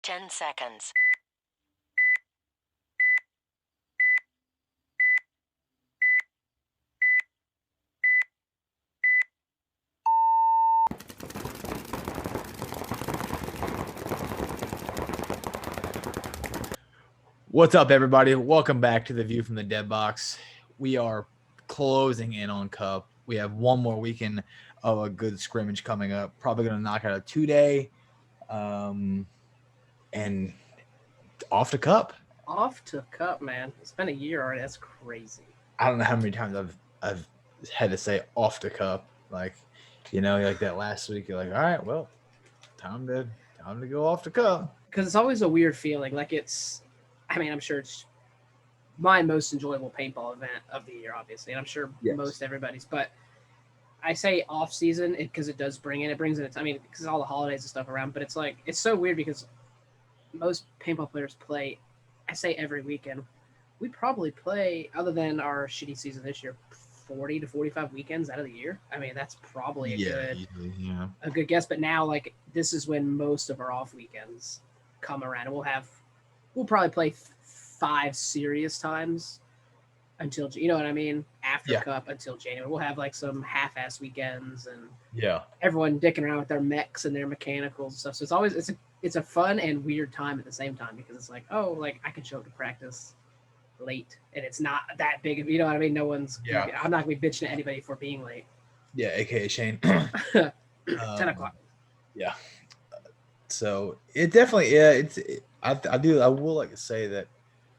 10 seconds. What's up, everybody? Welcome back to the View from the Dead Box. We are closing in on Cup. We have one more weekend of a good scrimmage coming up. Probably going to knock out a 2-day, and off to Cup. Off to Cup, man. It's been a year already. That's crazy. I don't know how many times I've had to say off to Cup. Like that last week. You're like, all right, well, time to go off to Cup. Because it's always a weird feeling. I'm sure it's my most enjoyable paintball event of the year, obviously, and I'm sure Yes. most everybody's. But I say off season because it does brings in. Because all the holidays and stuff around. But it's so weird because most paintball players play. I say every weekend. We probably play, other than our shitty season this year, 40 to 45 weekends out of the year. I mean, that's probably Yeah, easily, yeah. a good guess. But now, this is when most of our off weekends come around, and we'll probably play 5 serious times until you know what I mean. After Yeah. Cup until January, we'll have some half-ass weekends and Yeah. everyone dicking around with their mechs and their mechanicals and stuff. So it's a fun and weird time at the same time because it's I can show up to practice late and it's not that big of, you know what I mean. Yeah. I'm not gonna be bitching at anybody for being late. Yeah, aka Shane. 10 o'clock. Yeah. So it definitely, yeah. I will like to say that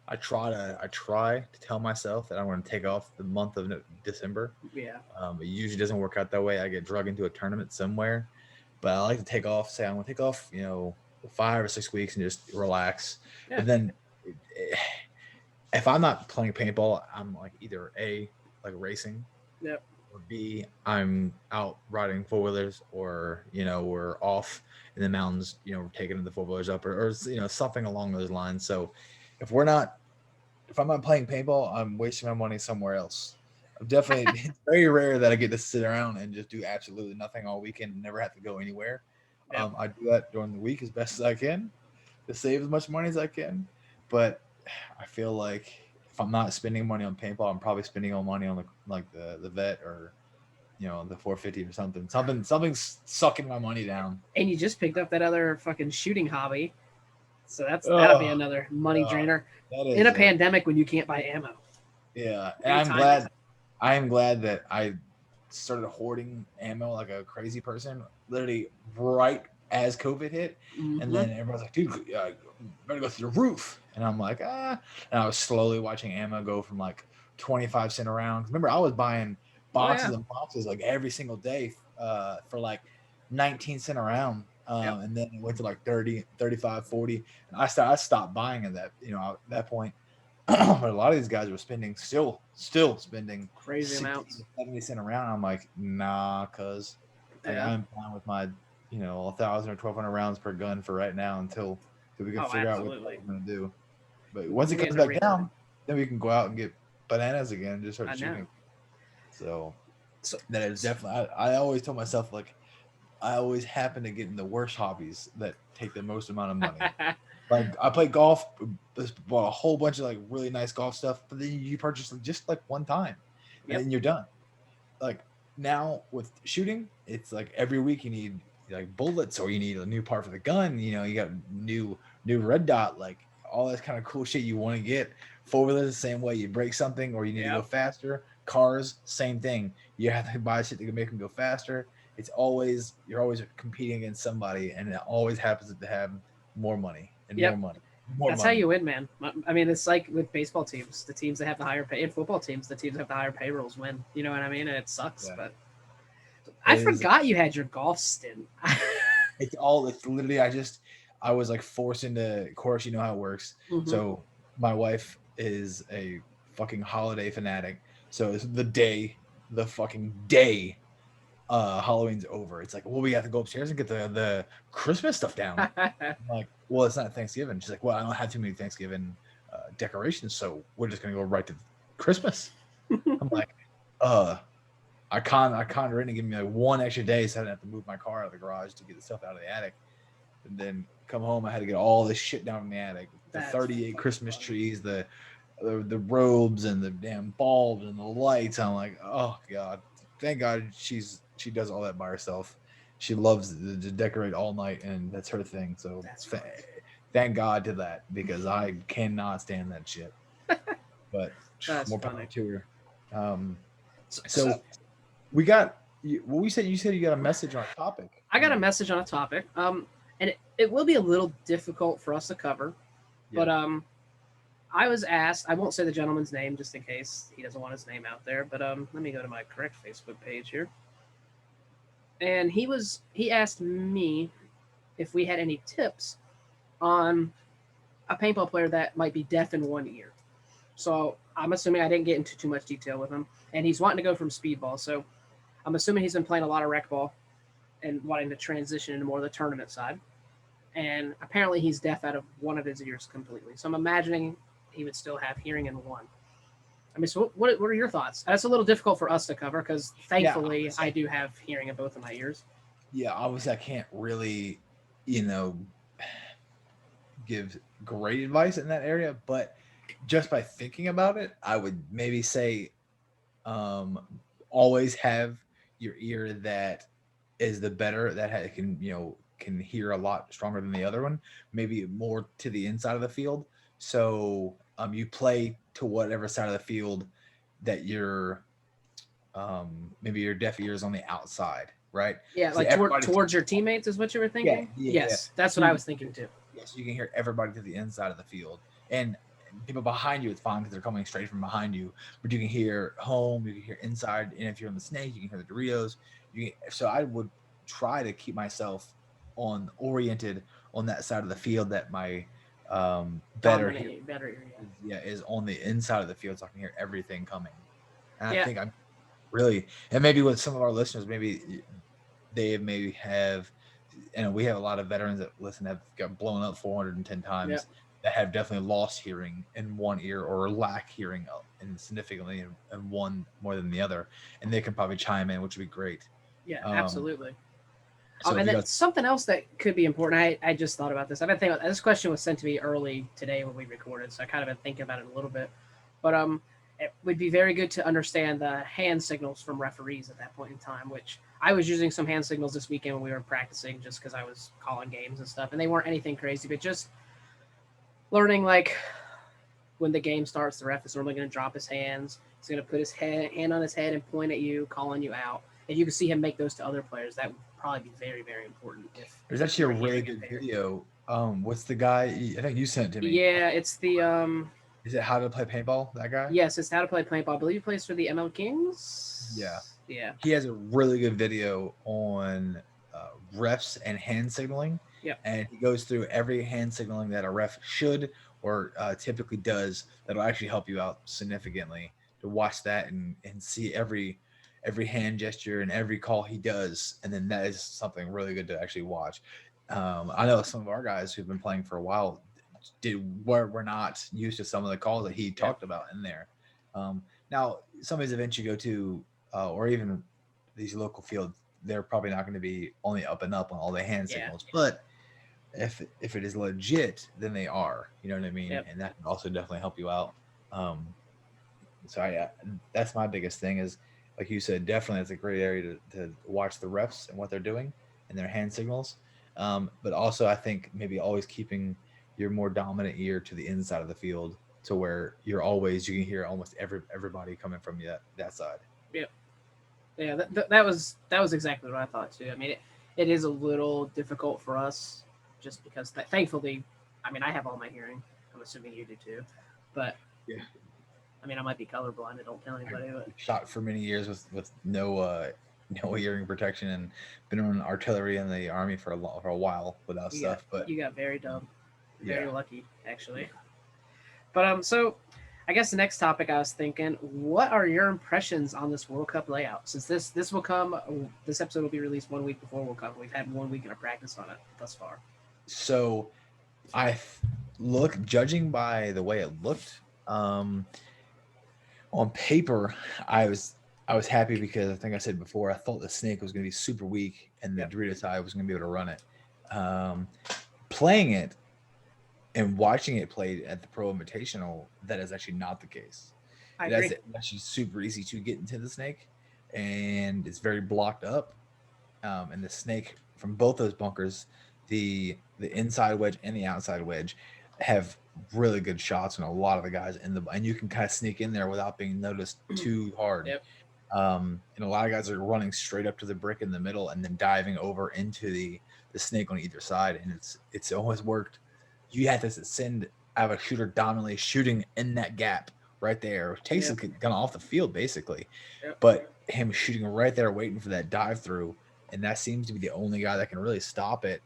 I try to tell myself that I'm going to take off the month of December. Yeah. It usually doesn't work out that way. I get drug into a tournament somewhere, but I like to take off. Say I'm going to take off, 5 or 6 weeks and just relax. Yeah. But then, if I'm not playing paintball, I'm like either like racing, Yep. or B, I'm out riding four wheelers, or we're off in the mountains, we're taking the four wheelers up, or something along those lines. So if we're not, if I'm not playing paintball, I'm wasting my money somewhere else. I'm definitely it's very rare that I get to sit around and just do absolutely nothing all weekend and never have to go anywhere. Yep. I do that during the week as best as I can to save as much money as I can, but I feel like if I'm not spending money on paintball, I'm probably spending all money on the vet, or the 450 or something's sucking my money down. And you just picked up that other fucking shooting hobby, so that'll be Oh, another money uh, drainer that in is a pandemic when you can't buy ammo. yeah, and Great timing. I am glad that I started hoarding ammo like a crazy person, literally right as COVID hit, and Mm-hmm. then everyone's like, "Dude, better go through the roof," and I'm like, "Ah," and I was slowly watching ammo go from like 25 cents a round. Remember, I was buying Oh boxes yeah. and boxes like every single day, for like 19 cents a round. Yep. And then it went to like 30, 35, 40. And I stopped buying at that, at that point. But a lot of these guys were still spending Crazy 60 amounts. to 70 cents a round. I'm like, nah, cuz like Yeah. I'm fine with my 1,000 or 1,200 rounds per gun for right now until we can Oh, figure out what absolutely. we're gonna do. But once it We'll get comes into back reloading. down, then we can go out and get bananas again and just start I know. shooting. So So, that is definitely, I always told myself, like, I always happen to get in the worst hobbies that take the most amount of money. Like I play golf, bought a whole bunch of like really nice golf stuff, but then you purchase them just like one time, and yep. then you're done. Like now with shooting, it's like every week you need like bullets, or you need a new part for the gun. You got new red dot, like all this kind of cool shit you want to get. Four wheelers the same way. You break something, or you need to go Yep. faster. Cars, same thing. You have to buy shit to make them go faster. You're always competing against somebody, and it always happens to have more money and more Yep. money, more That's how money. you win, man. I mean, it's like with baseball teams. The teams that have the higher pay, and football teams, the teams that have the higher payrolls win. You know what I mean? And it sucks, Yeah, but it I is. forgot you had your golf stint. It's literally, I was like forced into, of course, you know how it works. Mm-hmm. So my wife is a fucking holiday fanatic. So it's the fucking day Halloween's over, it's like, well, we have to go upstairs and get the Christmas stuff down. I'm like, well, it's not Thanksgiving. She's like, well, I don't have too many Thanksgiving decorations, so we're just gonna go right to Christmas. I'm like, uh, I can't her in and give me like one extra day, so I didn't have to move my car out of the garage to get the stuff out of the attic. And then come home, I had to get all this shit down in the attic. The That's 38 fucking Christmas funny. trees, the robes and the damn bulbs and the lights. I'm like, oh god, thank God she does all that by herself. She loves to decorate all night, and that's her thing. So That's funny. thank God to that because I cannot stand that shit. But That's more power funny. to her. Um, So so we got. Well, we said you said you got a message on a topic. I got a message on a topic, and it will be a little difficult for us to cover, Yeah. but I was asked. I won't say the gentleman's name just in case he doesn't want his name out there. But let me go to my correct Facebook page here. And he asked me if we had any tips on a paintball player that might be deaf in one ear. So I'm assuming I didn't get into too much detail with him, and he's wanting to go from speedball. So I'm assuming he's been playing a lot of rec ball and wanting to transition into more of the tournament side. And apparently he's deaf out of one of his ears completely. So I'm imagining he would still have hearing in one. I mean, so what are your thoughts? That's a little difficult for us to cover because Yeah. thankfully I do have hearing in both of my ears. Yeah. Obviously, I can't really, you know, give great advice in that area, but just by thinking about it, I would maybe say um, always have your ear that is the better that can can hear a lot stronger than the other one, maybe more to the inside of the field. So you play to whatever side of the field that maybe your deaf ear is on the outside, right? Yeah, So like everybody's towards your teammates is what you were yeah, thinking. yeah, yeah. Yes, that's So what I you, was thinking too. yes, you can hear everybody to the inside of the field, and people behind you it's fine because they're coming straight from behind you. But you can hear home, you can hear inside, and if you're on the snake, you can hear the Doritos. So I would try to keep myself on oriented on that side of the field that my better hear Dominant, better ear. is on the inside of the field, so I can hear everything coming. And I Yeah, think I'm really, and maybe with some of our listeners, maybe they maybe have, and we have a lot of veterans that listen have got blown up 410 yeah, times that have definitely lost hearing in one ear or lack hearing and significantly in one more than the other, and they can probably chime in, which would be great. yeah, Um, absolutely. so if And you then got, something else that could be important. I just thought about this. I've been thinking about this question was sent to me early today when we recorded, so I kind of been thinking about it a little bit. But it would be very good to understand the hand signals from referees at that point in time. Which I was using some hand signals this weekend when we were practicing, just because I was calling games and stuff, and they weren't anything crazy, but just learning like when the game starts, the ref is normally going to drop his hands. He's going to put his hand on his head and point at you, calling you out. And you can see him make those to other players. That would probably be very, very important there's if actually a you're really hearing good impaired. video. What's the guy? I think you sent it to me. Yeah, it's the Is it How to Play Paintball? That guy? yes, it's how to play paintball. I believe he plays for the ML Yeah. Kings. Yeah. He has a really good video on refs and hand signaling, Yep. and he goes through every hand signaling that a ref should or typically does that'll actually help you out significantly to watch that and see every hand gesture and every call he does, and then that is something really good to actually watch. I know some of our guys who've been playing for a while were not used to some of the calls that he Yep. talked about in there. Now, some of these events you go to, or even these local fields, they're probably not going to be only up and up on all the hand Yeah. signals. But if it is legit, then they are. You know what I mean? Yep. And that can also definitely help you out. Um, so that's my biggest thing is, like you said, definitely it's a great area to watch the refs and what they're doing and their hand signals. But also, I think maybe always keeping your more dominant ear to the inside of the field to where you can hear almost everybody coming from that side. Yep. Yeah. That was exactly what I thought too. I mean, it is a little difficult for us just because thankfully, I mean, I have all my hearing. I'm assuming you do too, but Yeah. I mean, I might be colorblind. I don't tell I anybody, but shot for many years with no no hearing protection and been on artillery in the army for a while without you got stuff. But you got very dumb, very yeah, lucky actually. But so I guess the next topic I was thinking, what are your impressions on this World Cup layout? Since this episode will be released 1 week before World Cup. We've had 1 week of practice on it thus far. so I look judging by the way it looked on paper, I was happy because I think I said before I thought the snake was going to be super weak and the Yep. Doritos eye was going to be able to run it. Um, playing it and watching it played at the Pro Invitational, that is actually not the case. I It has agree. it actually super easy to get into the snake, and it's very blocked up. And the snake from both those bunkers, the inside wedge and the outside wedge, have really good shots on a lot of the guys in the, and you can kind of sneak in there without being noticed too hard. Yep. And a lot of guys are running straight up to the brick in the middle and then diving over into the snake on either side, and it's always worked. You have to send have a shooter dominantly shooting in that gap right there. Takes the Yep. gun off the field basically, Yep. but him shooting right there, waiting for that dive through, and that seems to be the only guy that can really stop it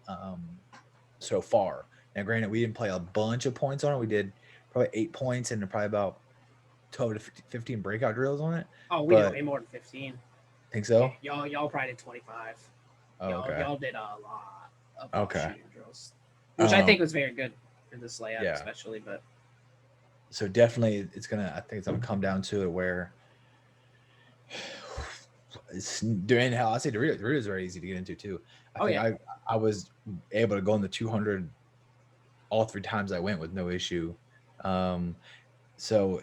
so far. Now, granted, we didn't play a bunch of points on it. We did probably 8 points and probably about 12 to 15 breakout drills on it. Oh, we did But way more than 15. think so. Y'all probably did 25. Oh, Y'all okay. y'all did a lot of Okay. shooting drills, which I Um, think was very good for this layout, Yeah. especially. But So definitely, I think it's gonna come down to it where it's doing how I say Dorito is very easy to get into too. I oh think yeah, I was able to go in the 200 all 3 times I went with no issue. Um, so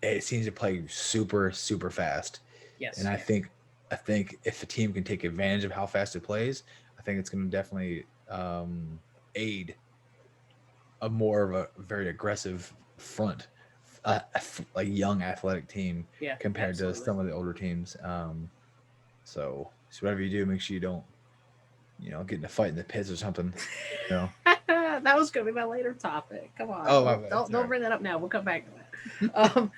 it seems to play super fast, and yes, I think if a team can take advantage of how fast it plays, I think it's going to definitely aid a more of a very aggressive front, like young athletic team yeah, compared to absolutely. some of the older teams. So whatever you do, make sure you don't get in a fight in the pits or something. You know. That was gonna be my later topic. Come on, Oh my bad. don't Sorry. bring that up now. We'll come back to that.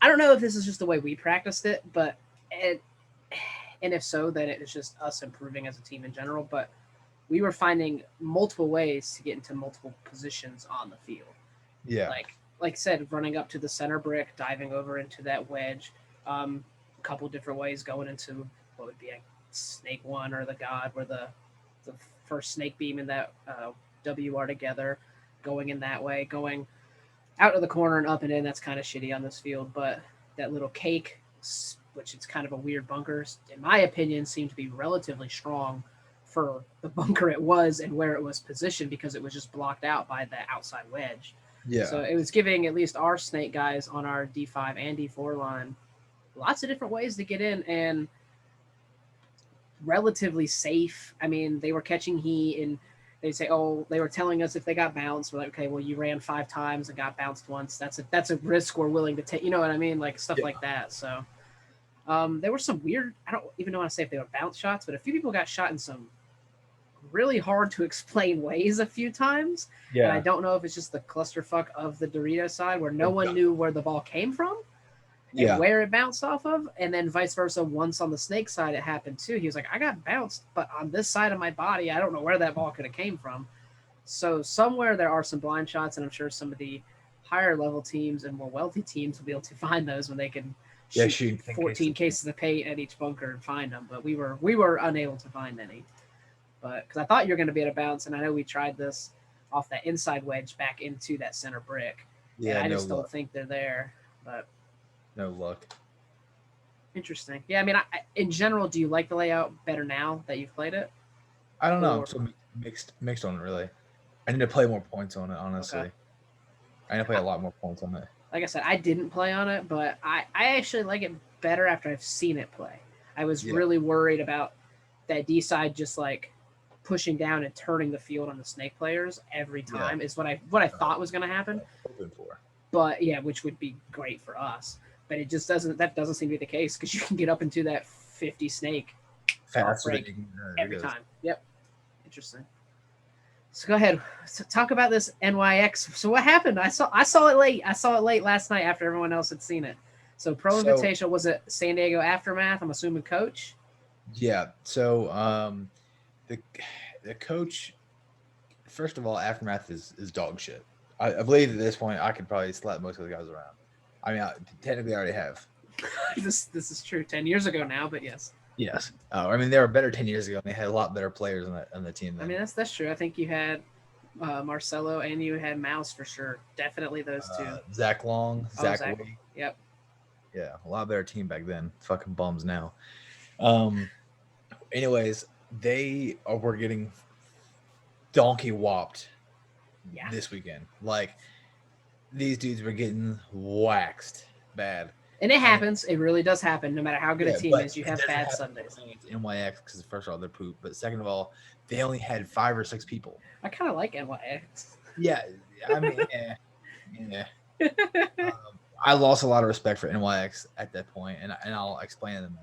I don't know if this is just the way we practiced it, but it, and if so, then it's just us improving as a team in general. But we were finding multiple ways to get into multiple positions on the field. Yeah. Like I said, running up to the center brick, diving over into that wedge, a couple different ways going into what would be a snake one or the god, where the first snake beam and that WR together, going in that way, going out of the corner and up and in. That's kind of shitty on this field, but that little cake, which is kind of a weird bunker, in my opinion, seemed to be relatively strong for the bunker it was and where it was positioned because it was just blocked out by the outside wedge. So Yeah. it was giving at least our snake guys on our D5 and D4 line lots of different ways to get in and relatively safe. I mean, they were catching heat and they'd say, "Oh, they were telling us if they got bounced." We're like, "Okay, well, you ran 5 times and got bounced once. That's a risk we're willing to take." You know what I mean? Like stuff Yeah. like that. So there were some weird. I don't even know how to say if they were bounce shots, but a few people got shot in some really hard to explain ways a few times. And I Yeah. don't know if it's just the clusterfuck of the Dorito side where no one Yeah. knew where the ball came from and Yeah. where it bounced off of, and then vice versa. Once on the snake side, it happened too. He was like, "I got bounced, but on this side of my body, I don't know where that ball could have came from." So somewhere there are some blind shots, and I'm sure some of the higher level teams and more wealthy teams will be able to find those when they can Yeah. shoot Shooting 10 14 cases. cases of paint at each bunker and find them. But we were unable to find any. But because I thought you were going to be able to bounce, and I know we tried this off that inside wedge back into that center brick, and Yeah. I No just don't luck. think they're there. But No luck. interesting. Yeah, I mean, in general, do you like the layout better now that you've played it? I don't know. I'm Or so mixed on it really. I need to play more points on it. okay, Honestly, I need to play a lot more points on it. like I said, I didn't play on it, but I actually like it better after I've seen it play. I was Yeah. really worried about that D side just like pushing down and turning the field on the snake players every Yeah. time is what I Uh, thought was going to happen. hoping for. But yeah, which would be great for us. But it just doesn't. That doesn't seem to be the case because you can get up into that 50 snake off Faster than break you can. every time. Yep, interesting. So go ahead. So talk about this NYX. So what happened? I saw it late. I saw it late last night after everyone else had seen it. So Pro So Invitational was it San Diego Aftermath? I'm assuming coach. yeah. So the the coach, first of all, aftermath is dog shit. I believe at this point I could probably slap most of the guys around. I mean, technically I already have. This is true. 10 years ago now, but yes. Yes. I mean, they were better 10 years ago, and they had a lot better players on the team I then. mean that's true. I think you had Marcelo and you had Mouse for sure. Definitely those two. Zach Long, Oh, Zach Zach. Wade. Yep. Yeah, a lot better team back then. Fucking bums now. Um. Anyways, were getting donkey whopped Yeah. this weekend. Like these dudes were getting waxed bad. And it And happens. It really does happen. No matter how good a yeah, team but is, you it have doesn't bad happen Sundays. against NYX because first of all they're poop, but second of all they only had 5 or 6 people. I kind of like NYX. Yeah, I mean, yeah. I lost a lot of respect for NYX at that point, and I'll explain in a minute.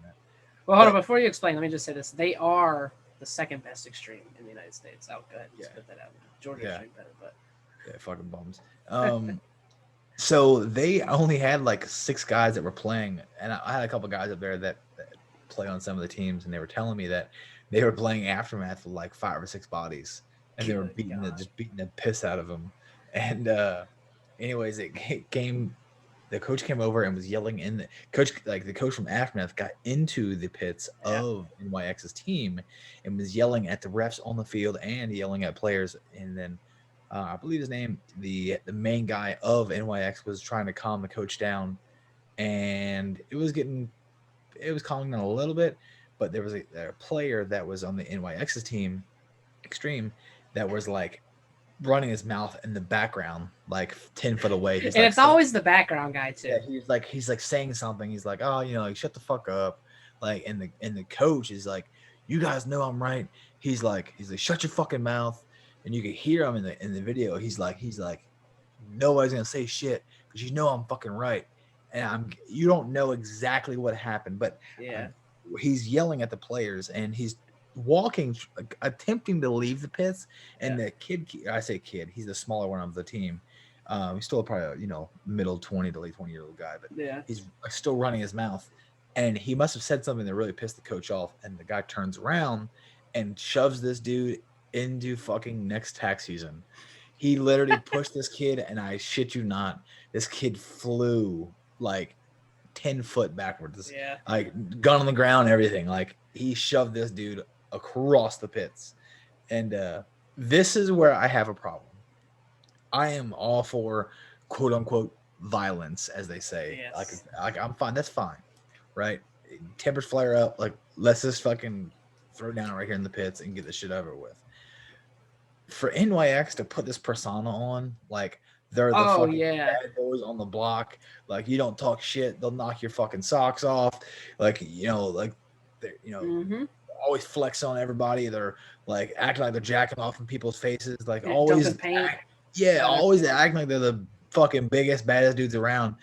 Well, hold on. But Before you explain, let me just say this: they are the second best extreme in the United States. I'll go ahead and yeah, just put that out. Georgia yeah, extreme better, but yeah, fucking bums. So they only had like 6 guys that were playing, and I had a couple guys up there that play on some of the teams, and they were telling me that they were playing aftermath with like 5 or 6 bodies, and they were good God. just beating the piss out of them. And anyways, came. The coach came over and was yelling in the coach, like the coach from Aftermath got into the pits Yeah. of NYX's team and was yelling at the refs on the field and yelling at players. And then I believe his name, the main guy of NYX was trying to calm the coach down, and it was calming down a little bit, but there was a player that was on the NYX's team, Extreme, that was like running his mouth in the background, like 10 foot away. He's And like it's always the background guy yeah, too. he's like saying something. He's like, oh, like shut the fuck up. Like, and the coach is like, you guys know I'm right. He's like, shut your fucking mouth. And you can hear him in the video. He's like, nobody's gonna say shit because you know I'm fucking right. And you don't know exactly what happened, but Yeah. he's yelling at the players and he's walking, like, attempting to leave the pits. And Yeah. the kid, I say kid, he's the smaller one of the team. He's still probably middle 20 to late 20-year old guy, but Yeah. he's still running his mouth. And he must have said something that really pissed the coach off. And the guy turns around and shoves this dude into fucking next tax season. He literally pushed this kid, and I shit you not, this kid flew like 10 foot backwards, Yeah. like gun on the ground, everything. Like he shoved this dude across the pits. And this is where I have a problem. I am all for quote unquote violence, as they say. Yes. Like I'm fine. That's fine, right? Tempers flare up. Like let's just fucking throw down right here in the pits and get this shit over with. For NYX to put this persona on, like they're the Oh fucking yeah. bad boys on the block. Like you don't talk shit, they'll knock your fucking socks off. Like like they're Mm-hmm. always flex on everybody. They're like acting like they're jacking off in people's faces. Like Yeah, dumping always, paint. yeah, Yeah. always acting like they're the fucking biggest, baddest dudes around.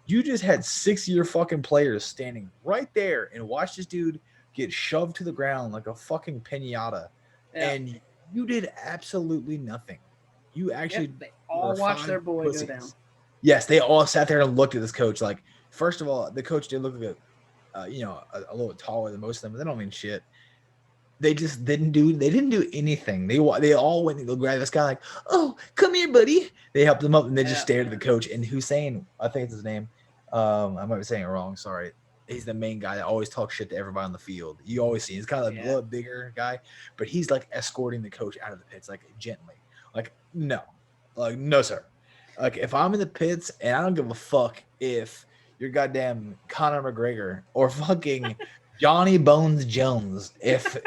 You just had 6 year fucking players standing right there and watch this dude get shoved to the ground like a fucking pinata, Yeah. and you did absolutely nothing. You Yep. actually They were all watched 5 their boy go down. pussies. Yes, they all sat there and looked at this coach. Like, first of all, the coach did look like a little taller than most of them, but they don't mean shit. They just they didn't do anything. They all went to grab this guy like, oh, come here, buddy. They helped him up and they just Yeah. stared at the coach. And Hussein, I think it's his name. I might be saying it wrong. Sorry. He's the main guy that always talks shit to everybody on the field. You always see he's kind of a Yeah. little bigger guy, but he's like escorting the coach out of the pits like gently. Like no, sir. Like if I'm in the pits and I don't give a fuck if you're goddamn Conor McGregor or fucking Johnny Bones Jones, if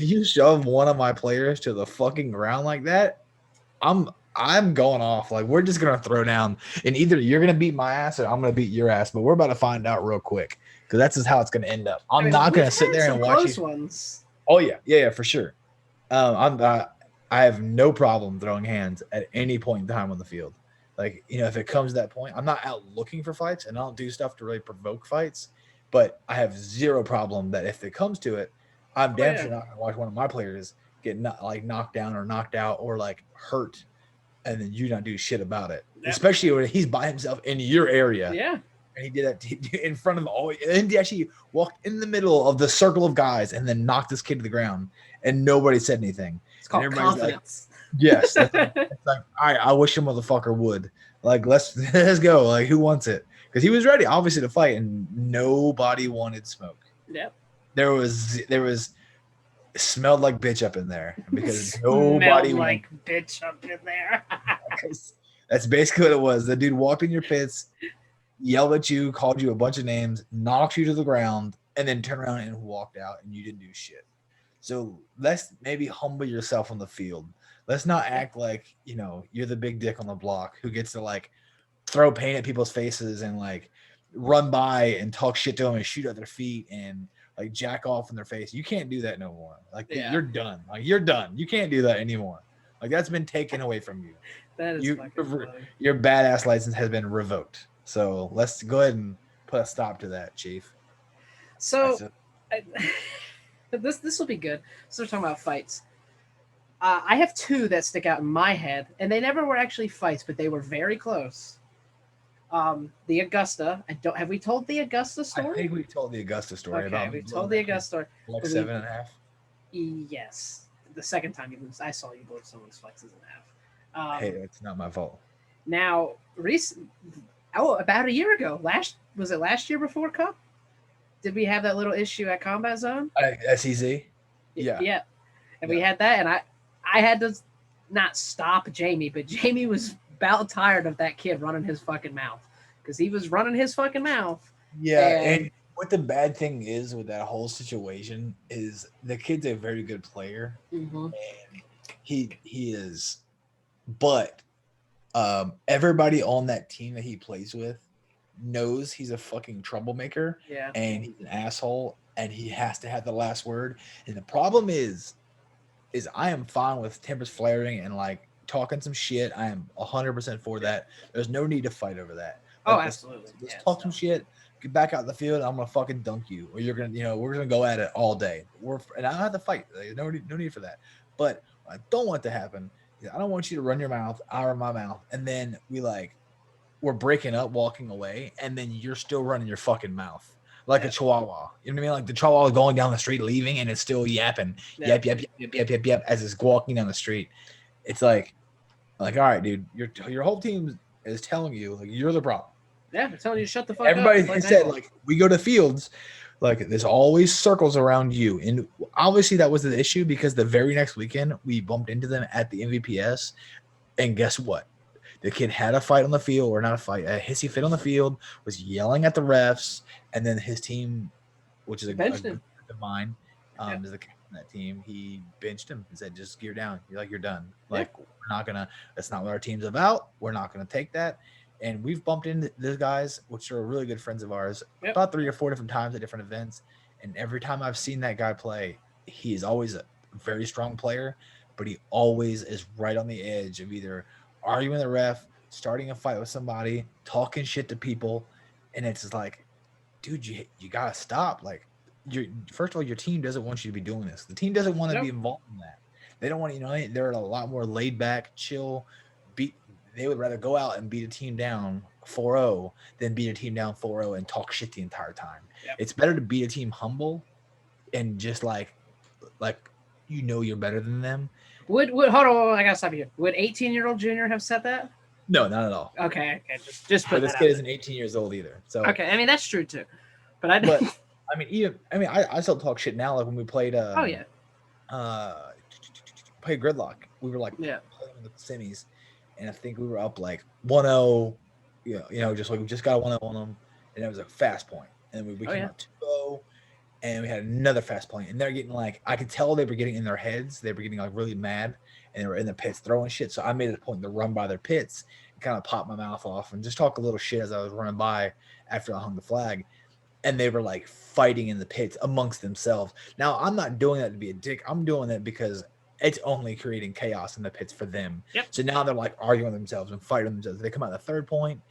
you shove one of my players to the fucking ground like that, I'm going off. Like we're just gonna throw down, and either you're gonna beat my ass or I'm gonna beat your ass. But we're about to find out real quick because that's just how it's gonna end up. I'm not we've gonna sit had there some and watch close you. ones. Oh yeah, for sure. I have no problem throwing hands at any point in time on the field. Like if it comes to that point, I'm not out looking for fights, and I don't do stuff to really provoke fights. But I have zero problem that if it comes to it, I'm Oh damn yeah. sure not gonna watch one of my players get knocked down or knocked out or like hurt, and then you not do shit about it. Yep. Especially when he's by himself in your area, Yeah. and he did that in front of all, and he actually walked in the middle of the circle of guys and then knocked this kid to the ground, and nobody said anything. It's And called everybody's like, confidence. yes, it's like, all right, I wish a motherfucker would. Like, let's go. Like, who wants it? Because he was ready, obviously, to fight, and nobody wanted smoke. Yep. There was it smelled like bitch up in there because Smelled nobody like bitch up in there. that's basically what it was. The dude walked in your pits, yelled at you, called you a bunch of names, knocked you to the ground, and then turned around and walked out, and you didn't do shit. So let's maybe humble yourself on the field. Let's not Yeah. act like, you're the big dick on the block who gets to like throw paint at people's faces and like run by and talk shit to them and shoot at their feet and like jack off in their face. You can't do that no more. Like Yeah. you're done. Like you're done. You can't do that anymore. Like that's been taken away from you. That is You fucking funny. your badass license has been revoked. So let's go ahead and put a stop to that, Chief. That's So, it. I, this will be good. So we're talking about fights. I have two that stick out in my head, and they never were actually fights, but they were very close. The Augusta. I don't have we told the Augusta I story? think we told the Augusta story Okay, about me we've told blowing the that kid Augusta story. like But seven and a half. yes, the second time you lose, I saw you blow someone's flexes in half. Hey, it's not my fault. Now, recent, about a year ago, was it last year before Cup? Did we have that little issue at Combat Zone? SEZ? Yeah. Yeah, and we Yeah. had that, and I had to not stop Jamie, but Jamie was about tired of that kid running his fucking mouth because he was running his fucking mouth, Yeah, and and what the bad thing is with that whole situation is the kid's a very good player mhm, and he is, but everybody on that team that he plays with knows he's a fucking troublemaker yeah, and he's an asshole and he has to have the last word. And the problem is I am fine with tempers flaring and like talking some shit. I am 100% for that. There's no need to fight over that. oh, Like absolutely, let's yeah, talk no, some shit. Get back out in the field. I'm gonna fucking dunk you, or you're gonna, we're gonna go at it all day. And I don't have to fight. There's no need for that. But what I don't want to happen is I don't want you to run your mouth out of my mouth, and then we're breaking up, walking away, and then you're still running your fucking mouth like a yeah, chihuahua. You know what I mean? Like the chihuahua going down the street, leaving, and it's still yapping, yeah. yap, yap, yap, yap, yap, yap, yap, as it's walking down the street. It's like, all right, dude, your whole team is telling you like you're the problem. Yeah, I'm telling you, to shut the fuck up Everybody and play has said paintball. like we go to fields, like there's always circles around you, and obviously that was the issue because the very next weekend we bumped into them at the MVPS, and guess what? The kid had a fight on the field, or not a fight, a hissy fit on the field, was yelling at the refs, and then his team, which is You a benched good him. friend of mine, Yeah, is the captain of that team. He benched him and said, "Just gear down. You're done. yeah, Like we're not gonna. That's not what our team's about. We're not gonna take that." And we've bumped into these guys, which are really good friends of ours, yep. about 3 or 4 different times at different events. And every time I've seen that guy play, he is always a very strong player, but he always is right on the edge of either arguing the ref, starting a fight with somebody, talking shit to people, and it's just like, dude, you gotta stop. Like, your first of all, your team doesn't want you to be doing this. The team doesn't want to be Nope. involved in that. They don't want to, they're a lot more laid back, chill. Beat. They would rather go out and beat a team down 4-0 than beat a team down 4-0 and talk shit the entire time. Yep. It's better to beat a team humble and just like you're better than them. Would hold on, I gotta stop you. Would 18-year-old Junior have said that? No, not at all. Okay, just But put this that kid out isn't 18 years old either. So there. Okay, I mean that's true too, but I. but I still talk shit now. Like when we played Oh yeah, uh played Gridlock, we were like yeah. playing in the semis, and I think we were up like 1-0. Just like we just got a 1-0 on them, and it was a fast point, and we Oh came yeah. out 2-0, and we had another fast point, and they're getting like I could tell they were getting in their heads, they were getting like really mad, and they were in the pits throwing shit. So I made it a point to run by their pits and kind of pop my mouth off and just talk a little shit as I was running by after I hung the flag, and they were like fighting in the pits amongst themselves. Now, I'm not doing that to be a dick. I'm doing that because it's only creating chaos in the pits for them. Yep. So now they're like arguing themselves and fighting themselves. They come out the third point.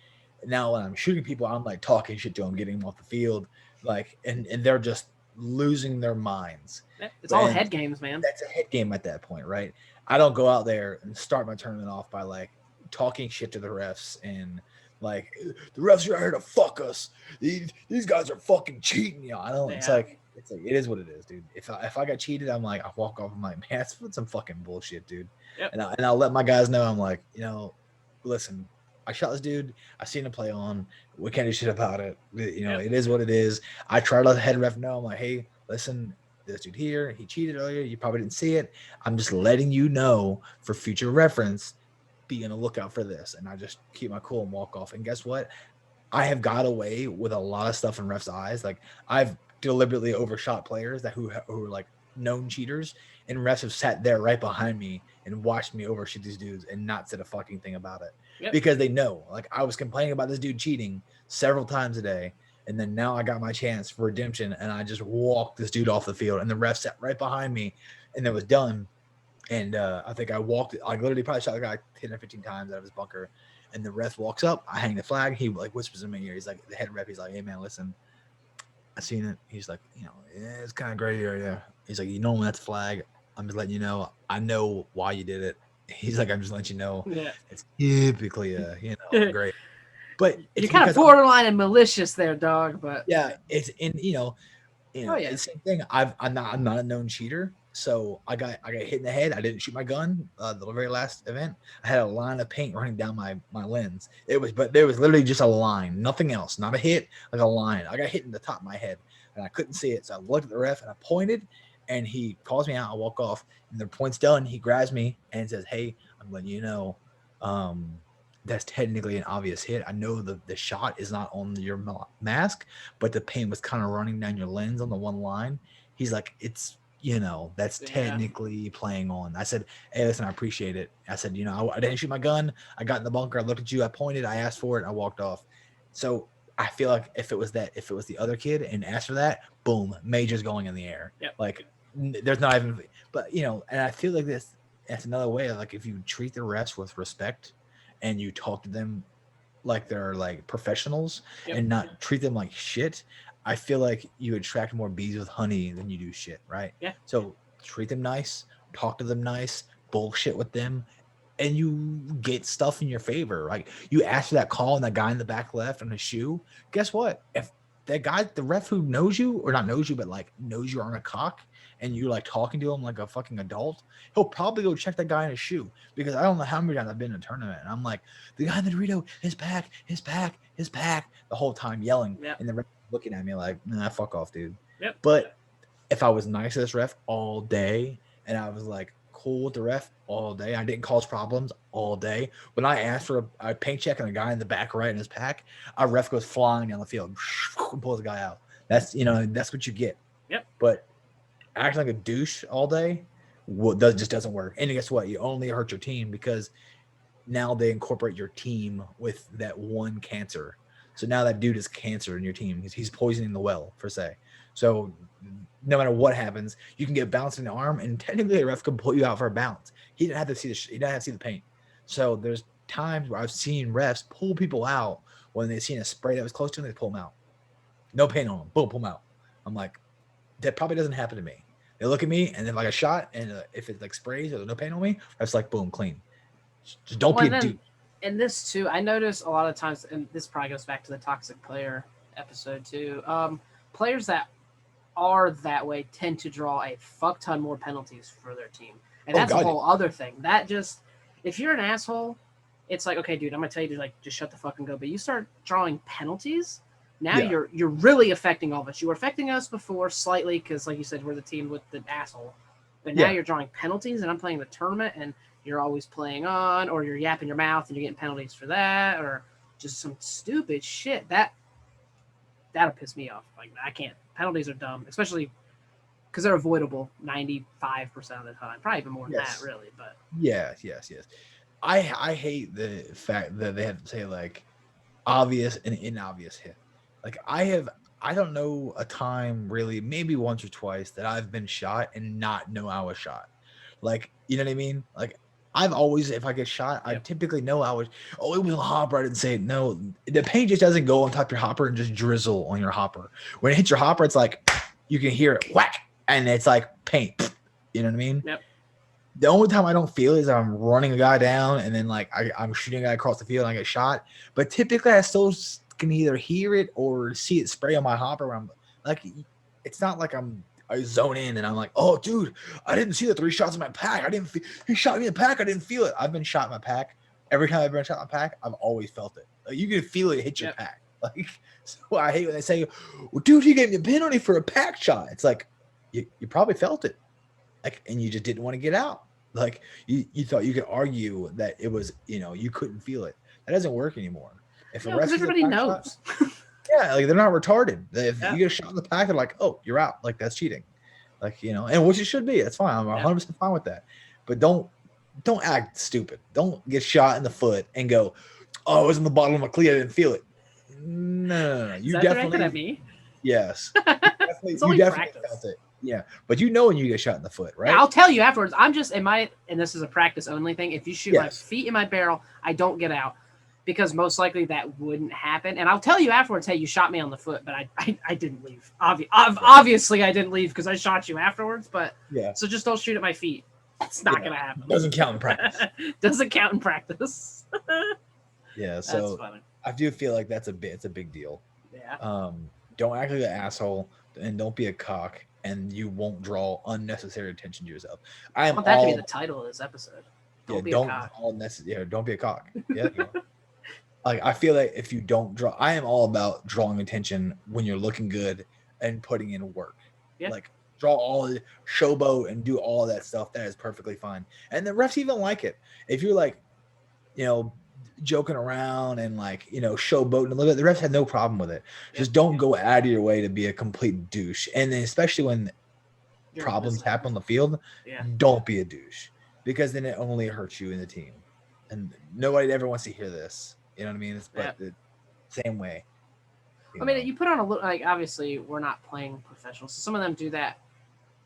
Now when I'm shooting people, I'm like talking shit to them, getting them off the field, like, and they're just losing their minds. It's all And head games, man. that's a head game at that point, right? I don't go out there and start my tournament off by like talking shit to the refs and like the refs are here to fuck us. These guys are fucking cheating, y'all. I don't. Yeah. It's like it is what it is, dude. If I got cheated, I'm like I walk off. I'm like, man, that's some fucking bullshit, dude. Yep. And I'll let my guys know. I'm like, listen, I shot this dude. I seen him play on. We can't do shit about it. Yep. It is what it is. I try to let the head ref know. I'm like, hey, listen, this dude here, he cheated earlier. You probably didn't see it. I'm just letting you know for future reference. Be on the lookout for this. And I just keep my cool and walk off. And guess what? I have got away with a lot of stuff in refs' eyes. Like I've deliberately overshot players who are like known cheaters, and refs have sat there right behind me and watched me overshoot these dudes and not said a fucking thing about it Yep. because they know, like, I was complaining about this dude cheating several times a day, and then now I got my chance for redemption, and I just walked this dude off the field, and the ref sat right behind me, and it was done. And I think I walked, I literally probably shot the guy 10 or 15 times out of his bunker. And the ref walks up, I hang the flag. He like whispers in my ear. He's like, the head ref, he's like, hey man, listen, I seen it. He's like, yeah, it's kind of gray area. He's like, you know when that's flag. I'm just letting you know. I know why you did it. He's like, I'm just letting you know. Yeah. It's typically great. But You're it's kind of because borderline and malicious there, dog. But it's in oh yeah, it's the same thing. I'm not a known cheater, so I got hit in the head. I didn't shoot my gun. The very last event, I had a line of paint running down my lens. But there was literally just a line, nothing else, not a hit, like a line. I got hit in the top of my head, and I couldn't see it. So I looked at the ref and I pointed, and he calls me out. I walk off, and the point's done. He grabs me and says, "Hey, I'm letting you know." That's technically an obvious hit. I know the shot is not on your mask, but the paint was kind of running down your lens on the one line. He's like, it's, that's technically playing on. I said, hey, listen, I appreciate it. I said, I didn't shoot my gun. I got in the bunker. I looked at you. I pointed. I asked for it. I walked off. So I feel like if it was the other kid and asked for that, boom, major's going in the air. Yep. Like, there's not even, but, and I feel like that's another way. Like, if you treat the refs with respect and you talk to them like they're like professionals and not treat them like shit, I feel like you attract more bees with honey than you do shit, right? Yeah. So treat them nice, talk to them nice, bullshit with them, and you get stuff in your favor. Like, you ask for that call and that guy in the back left on his shoe. Guess what? If that guy, the ref who knows you, or not knows you, but like knows you aren't a cock, and you're like talking to him like a fucking adult, he'll probably go check that guy in his shoe. Because I don't know how many times I've been in a tournament and I'm like, the guy in the Dorito, his pack, the whole time yelling. Yep. And the ref looking at me like, nah, fuck off, dude. Yep. But if I was nice to this ref all day and I was like cool with the ref all day, I didn't cause problems all day. When I asked for a paint check and a guy in the back right in his pack, our ref goes flying down the field and pulls the guy out. That's that's what you get. Yep. But acting like a douche all day just doesn't work. And guess what? You only hurt your team because now they incorporate your team with that one cancer. So now that dude is cancer in your team. He's poisoning the well, per se. So no matter what happens, you can get bounced in the arm, and technically the ref can pull you out for a bounce. He didn't have to see he didn't have to see the paint. So there's times where I've seen refs pull people out when they've seen a spray that was close to them. They pull them out, no paint on them. Boom, pull them out. I'm like, that probably doesn't happen to me. They look at me, and then like a shot, and if it like sprays or there's no paint on me, refs like, boom, clean. Just don't be a dude. And this too, I notice a lot of times, and this probably goes back to the toxic player episode too. Players that are that way tend to draw a fuck ton more penalties for their team, and that's a whole other thing. That just, if you're an asshole, it's like, okay, dude, I'm gonna tell you to like just shut the fuck and go. But you start drawing penalties, now you're really affecting all of us. You were affecting us before slightly because, like you said, we're the team with the asshole, but now you're drawing penalties, and I'm playing the tournament, and you're always playing on, or you're yapping your mouth and you're getting penalties for that, or just some stupid shit. That'll piss me off. Like, I can't. Penalties are dumb, especially because they're avoidable 95% of the time. Probably even more than that, really. But yes. I hate the fact that they have to say like obvious and inobvious hit. Like, I don't know a time really, maybe once or twice, that I've been shot and not know I was shot. Like, you know what I mean? Like, I've always, if I get shot, I typically know it was a hopper. I didn't say it. No, the paint just doesn't go on top of your hopper and just drizzle on your hopper. When it hits your hopper, it's like, you can hear it whack, and it's like paint. You know what I mean? Yep. The only time I don't feel is I'm running a guy down, and then like I'm shooting a guy across the field and I get shot. But typically I still can either hear it or see it spray on my hopper. Where I'm like, it's not like I zone in and I'm like, oh, dude, I didn't see the 3 shots in my pack. He shot me in the pack. I didn't feel it. I've been shot in my pack. Every time I've been shot in my pack, I've always felt it. Like, you can feel it hit your pack. Like, so I hate when they say, well, dude, he gave me a penalty for a pack shot. It's like, you probably felt it. Like, and you just didn't want to get out. Like, you thought you could argue that it was, you couldn't feel it. That doesn't work anymore. If everybody knows. Yeah, like, they're not retarded. If you get a shot in the pack, they're like, oh, you're out. Like, that's cheating. like, and which it should be. That's fine. I'm 100% fine with that. But don't act stupid. Don't get shot in the foot and go, "Oh, it was in the bottom of my cleat. I didn't feel it." No. Is You that directed at definitely, me? yes, It's you only definitely practice. felt it. Yeah, but when you get shot in the foot, Yeah, right? I'll tell you afterwards. I'm just and this is a practice only thing. If you shoot my Yes. feet in my barrel, I don't get out because most likely that wouldn't happen. And I'll tell you afterwards, hey, you shot me on the foot, but I didn't leave. Obviously, I didn't leave because I shot you afterwards. But Yeah. so just don't shoot at my feet. It's not gonna happen. Doesn't count in practice. Doesn't count in practice. Yeah. That's So funny. I do feel like it's a big deal. Yeah. Don't act like an asshole and don't be a cock, and you won't draw unnecessary attention to yourself. I I am want that to be all the title of this episode. yeah. Don't be a Don't cock. all necessary. Yeah, don't be a cock. Yeah. Like I feel like if you don't draw, I am all about drawing attention when you're looking good and putting in work. Yeah. Like draw all the showboat and do all that stuff. That is perfectly fine. And the refs even like it. If you're like, you know, joking around and like, showboating a little bit, the refs had no problem with it. Just don't go out of your way to be a complete douche. And then especially when problems happen on the field, don't be a douche, because then it only hurts you and the team. And nobody ever wants to hear this. You know what I mean? But the same way. I mean, you put on a little, like, obviously we're not playing professional, so some of them do that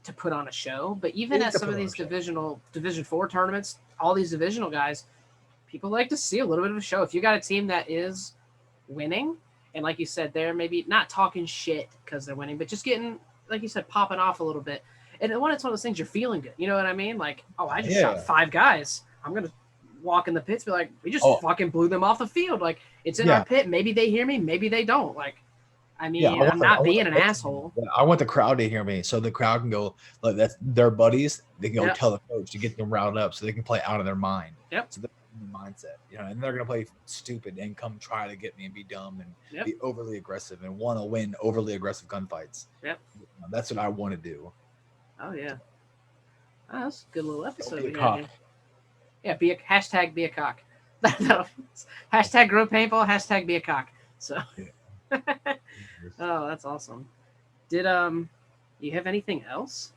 to put on a show. But even at some of these Division 4 tournaments, all these divisional guys, people like to see a little bit of a show. If you got a team that is winning, and like you said, they're maybe not talking shit because they're winning, but just getting, like you said, popping off a little bit. And when it's one of those things, you're feeling good. You know what I mean? Like, oh, I just shot 5 guys. I'm going to walk in the pits, be like, we just fucking blew them off the field. Like, it's in our pit. Maybe they hear me. Maybe they don't. Like, I mean, I'm not being an asshole. I want the crowd to hear me, so the crowd can go, like, that's their buddies. They can go tell the coach to get them riled up so they can play out of their mind. Yep. So the mindset, and they're going to play stupid and come try to get me and be dumb and be overly aggressive and want to win overly aggressive gunfights. Yep. That's what I want to do. Oh, yeah. Oh, that's a good little episode. Be a cock. Yeah, be a hashtag be a cock. Hashtag grow paintball, hashtag be a cock. So oh, that's awesome. Did you have anything else?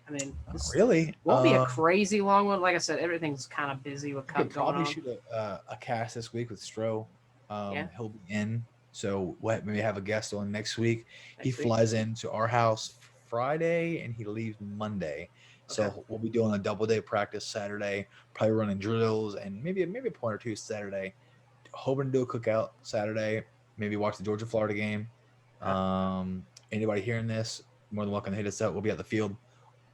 I mean, this really won't be a crazy long one. Like I said, everything's kind of busy with cup going on. Probably shoot a cast this week with Stro. He'll be in, so we'll maybe have a guest on next week. He flies into our house Friday and he leaves Monday. So we'll be doing a double day practice Saturday, probably running drills and maybe a point or two Saturday. Hoping to do a cookout Saturday, maybe watch the Georgia-Florida game. Anybody hearing this, more than welcome to hit us up. We'll be at the field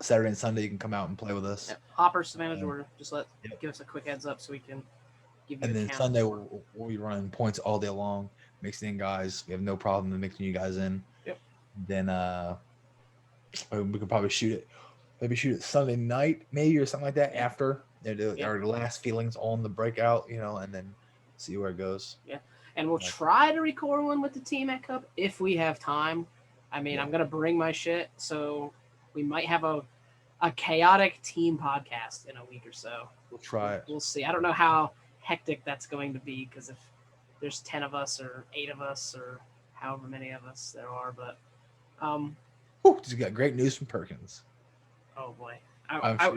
Saturday and Sunday. You can come out and play with us. Yep. Hopper, Savannah, Georgia. Just give us a quick heads up so we can give you. And then Sunday we'll be running points all day long, mixing in guys. We have no problem in mixing you guys in. Yep. Then we could probably shoot it. Maybe shoot it Sunday night, maybe, or something like that after our last feelings on the breakout, and then see where it goes. Yeah. And we'll try to record one with the team at Cup if we have time. I mean, I'm going to bring my shit, so we might have a chaotic team podcast in a week or so. We'll try it. We'll see. I don't know how hectic that's going to be, because if there's 10 of us or 8 of us or however many of us there are, but just got great news from Perkins. Oh boy,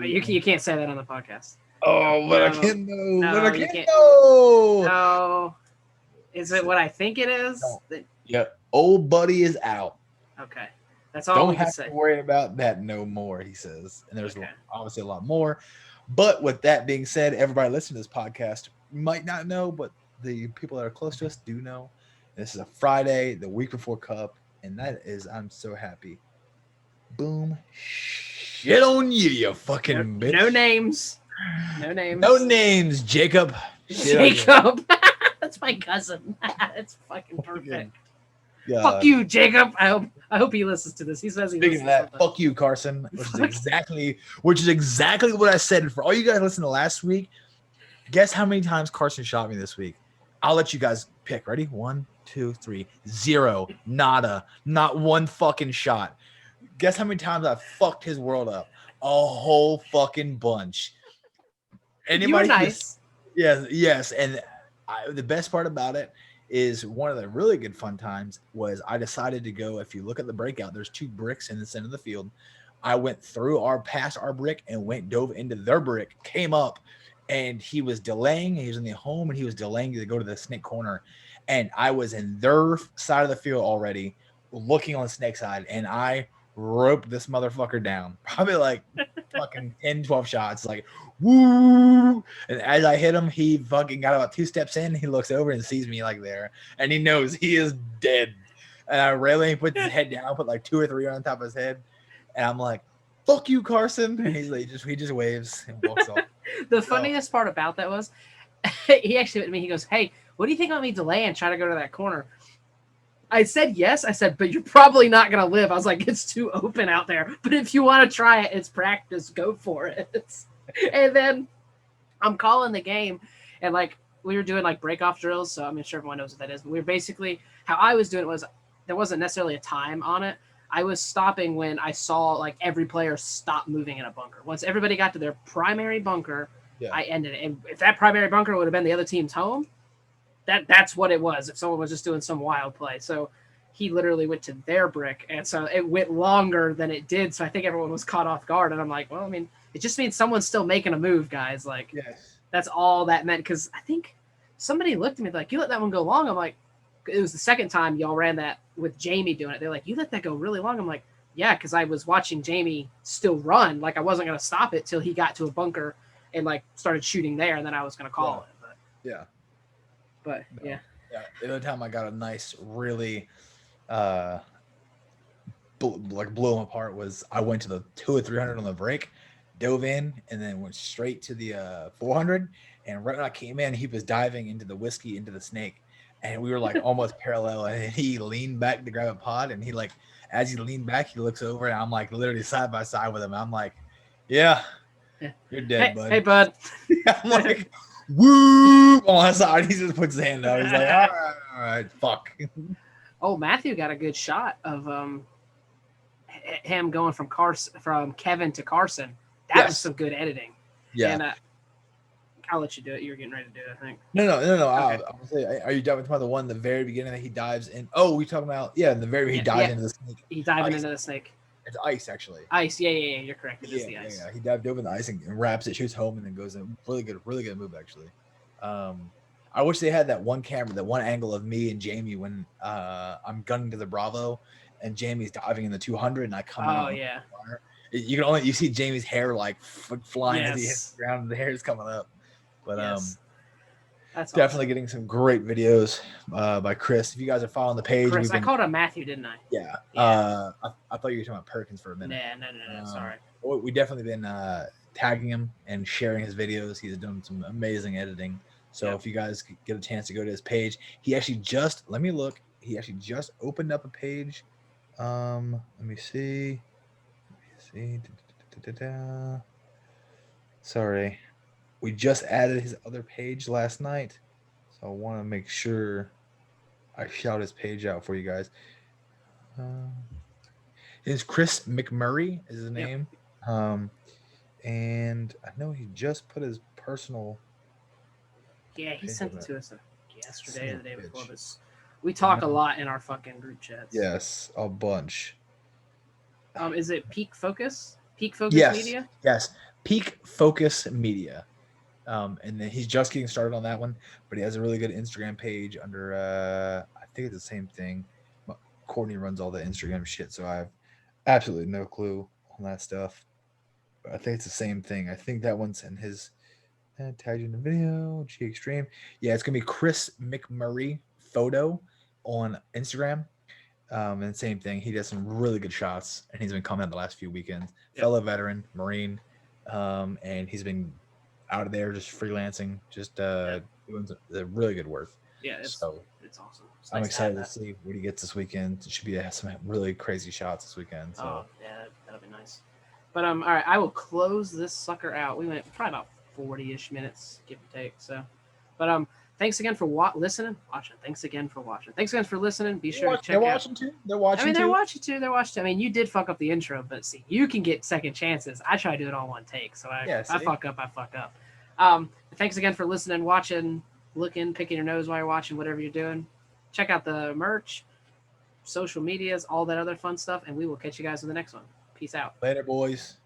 you can't say that on the podcast. Oh, but I can know. No, but I can know. No, is it what I think it is? No. Yeah, old buddy is out. Okay, that's all we can say. Don't have to worry about that no more, he says. And there's obviously a lot more. But with that being said, everybody listening to this podcast might not know, but the people that are close to us do know. This is a Friday, the week before Cup, and that is, I'm so happy. Boom. Shit on you, you fucking bitch. No names. No names. No names, Jacob. Jacob. That's my cousin. That's fucking perfect. Yeah. Fuck you, Jacob. I hope he listens to this. He says he listens to that. Fuck you, Carson. Which is exactly what I said. For all you guys listening to last week, guess how many times Carson shot me this week? I'll let you guys pick. Ready? 1, 2, 3. 0. Nada. Not one fucking shot. Guess how many times I fucked his world up? A whole fucking bunch. Anybody? You were nice. Yes. And the best part about it is one of the really good fun times was I decided to go. If you look at the breakout, there's 2 bricks in the center of the field. I went past our brick and dove into their brick, came up, and he was delaying. He was in the home and he was delaying to go to the snake corner. And I was in their side of the field already, looking on the snake side, and I roped this motherfucker down. Probably like fucking 10, 12 shots, like woo. And as I hit him, he fucking got about 2 steps in. He looks over and sees me like there, and he knows he is dead. And I rarely put his head down, put like 2 or 3 on top of his head, and I'm like, "Fuck you, Carson!" And he's like, he just waves and walks off. The funniest part about that was, he actually went to me. He goes, "Hey, what do you think about me delaying trying to go to that corner?" I said yes. I said, but you're probably not gonna live. I was like, it's too open out there. But if you want to try it, it's practice. Go for it. And then I'm calling the game, and like we were doing like break off drills. So I'm sure everyone knows what that is. But we were basically, how I was doing it was, there wasn't necessarily a time on it. I was stopping when I saw like every player stop moving in a bunker. Once everybody got to their primary bunker, Yeah. I ended it. And if that primary bunker would have been the other team's home, that's what it was. If someone was just doing some wild play. So he literally went to their brick, and so it went longer than it did. So I think everyone was caught off guard. And I'm like, well, I mean, it just means someone's still making a move, guys. Like, Yes. that's all that meant. Because I think somebody looked at me like, you let that one go long. I'm like, it was the second time y'all ran that with Jamie doing it. They're like, you let that go really long. I'm like, yeah, because I was watching Jamie still run. Like, I wasn't going to stop it till he got to a bunker and like started shooting there, and then I was going to call it. But No. yeah. Yeah. The other time I got a nice, really, blew him apart was I went to the 200 or 300 on the break, dove in, and then went straight to the 400. And right when I came in, he was diving into the whiskey, into the snake, and we were like almost parallel. And he leaned back to grab a pod, and he like, as he leaned back, he looks over, and I'm like literally side by side with him. I'm like, yeah, you're dead, bud. Hey, bud. I'm like, woo, on my side. He just puts his hand out. He's like, all right, fuck. Oh, Matthew got a good shot of him going from Kevin to Carson. That was some good editing. Yeah. And I'll let you do it. You were getting ready to do it, I think. No. Okay. I was say, are you talking about the one in the very beginning that he dives in? Oh, we talking about in the very he dives into the snake. He's diving into the snake. It's ice, actually. Ice, yeah. You're correct. It is the ice. Yeah. He dived over in the ice and wraps it, shoots home, and then goes in. Really good move, actually. I wish they had that one camera, that one angle of me and Jamie when I'm gunning to the Bravo, and Jamie's diving in the 200, and I come out. Oh yeah. You see Jamie's hair like flying as he hits Yes. the ground, and the hair is coming up. But Yes. That's definitely awesome. getting some great videos by Chris. If you guys are following the page, Chris, I called him Matthew, didn't I? Yeah. Yeah. I thought you were talking about Perkins for a minute. No. Sorry. We definitely been tagging him and sharing his videos. He's done some amazing editing. So if you guys get a chance to go to his page, he actually just opened up a page. Let me see. Sorry. We just added his other page last night. So I want to make sure I shout his page out for you guys. It's Chris McMurray is his name. And I know he just put his personal. Yeah, he sent it to us yesterday or the day Bitch. before. But we talk a lot in our fucking group chats. Yes, a bunch. Is it Peak Focus? Peak Focus Media? Yes, Peak Focus Media. And then he's just getting started on that one, but he has a really good Instagram page under I think it's the same thing. Courtney runs all the Instagram shit, so I have absolutely no clue on that stuff. But I think it's the same thing. I think that one's in his tagged in the video. G Extreme. Yeah, it's gonna be Chris McMurray photo on Instagram. And same thing. He does some really good shots, and he's been coming out the last few weekends. Yep. Fellow veteran, Marine, and he's been out of there just freelancing, just doing the really good work. Yeah, it's awesome. It's I'm excited to see what he gets this weekend. It should be some really crazy shots this weekend. So. Oh yeah, that'll be nice. But all right, I will close this sucker out. We went probably about 40-ish minutes, give or take. So, but thanks again for watching. Thanks again for watching. Thanks again for listening. Be sure to check out. They're watching too. They're watching too. They're watching too. I mean, you did fuck up the intro, but see, you can get second chances. I try to do it all one take, so I fuck up. Thanks again for listening, watching, looking, picking your nose while you're watching, whatever you're doing. Check out the merch, social medias, all that other fun stuff, and we will catch you guys in the next one. Peace out. Later, boys.